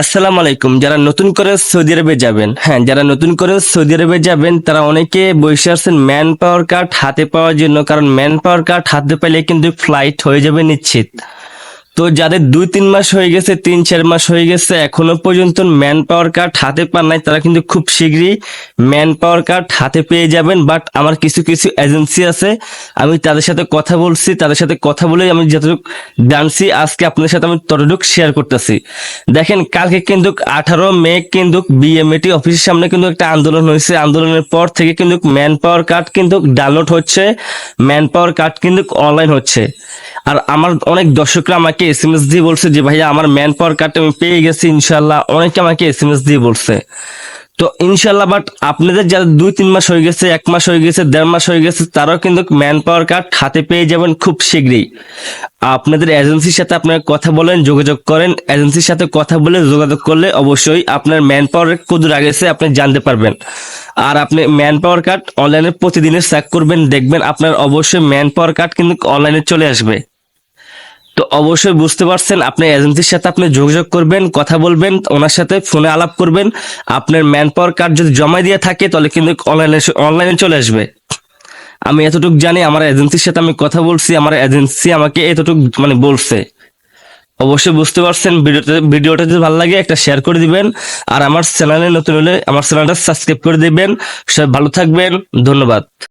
আসসালামু আলাইকুম। যারা নতুন করে সৌদি আরবে যাবেন, হ্যাঁ, যারা নতুন করে সৌদি আরবে যাবেন তারা অনেকে বসে আছেন ম্যান পাওয়ার কার্ড হাতে পাওয়ার জন্য, কারণ ম্যান পাওয়ার কার্ড হাতে পেলে কিন্তু ফ্লাইট হয়ে যাবে নিশ্চিত। তো যাদের 2-3 মাস হয়ে গেছে, 3-4 মাস হয়ে গেছে, এখনো পর্যন্ত ম্যান পাওয়ার কার্ড হাতে পান নাই, তারা কিন্তু খুব শীঘ্রই ম্যান পাওয়ার কার্ড হাতে পেয়ে যাবেন। বাট আমার কিছু কিছু এজেন্সি আছে, আমি তাদের সাথে কথা বলছি, তাদের সাথে কথা বলে আমি যতটুকু জানছি আজকে আপনাদের সাথে আমি ততটুকু শেয়ার করতেছি। দেখেন, কালকে কিন্তু 18 মে কিন্তু বিএমএটি অফিসের সামনে কিন্তু একটা আন্দোলন হয়েছে। আন্দোলনের পর থেকে কিন্তু ম্যান পাওয়ার কার্ড কিন্তু ডাউনলোড হচ্ছে, ম্যান পাওয়ার কার্ড কিন্তু অনলাইন হচ্ছে। আর আমার অনেক দর্শকরা আমাকে এসএমএস দিয়ে বলছে যে ভাইয়া আমার ম্যান পাওয়ার কার্ড আমি পেয়ে গেছি ইনশাল্লাহ, অনেকে আমাকে এসএমএস দিয়ে বলছে। তো ইনশাল্লাহ, বাট আপনাদের যারা 2-3 মাস হয়ে গেছে, 1 মাস হয়ে গেছে, 1.5 মাস হয়ে গেছে, তারাও কিন্তু ম্যান পাওয়ার কার্ড হাতে পেয়ে যাবেন খুব শীঘ্রই। আপনাদের এজেন্সির সাথে আপনারা কথা বলেন, যোগাযোগ করেন। এজেন্সির সাথে কথা বলে যোগাযোগ করলে অবশ্যই আপনার ম্যান পাওয়ার কতদূর আগেছে আপনি জানতে পারবেন। আর আপনি ম্যান পাওয়ার কার্ড অনলাইনে প্রতিদিনে চেক করবেন, দেখবেন আপনার অবশ্যই ম্যান পাওয়ার কার্ড কিন্তু অনলাইনে চলে আসবে। তো অবশ্যই বুঝতে পারছেন, আপনি এজেন্সির সাথে আপনি যোগাযোগ করবেন, কথা বলবেন, ওনার সাথে ফোনে আলাপ করবেন। আপনার ম্যান পাওয়ার কার্ড যদি জমা দিয়ে থাকে তাহলে কিন্তু অনলাইনে চলে আসবে। আমি এতটুকু জানি, আমার এজেন্সির সাথে আমি কথা বলছি, আমার এজেন্সি আমাকে এতটুকু মানে বলছে। অবশ্যই বুঝতে পারছেন। ভিডিওটা যদি ভালো লাগে একটা শেয়ার করে দিবেন। আর আমার চ্যানেলে নতুন হলে আমার চ্যানেলটা সাবস্ক্রাইব করে দিবেন। সবাই ভালো থাকবেন, ধন্যবাদ।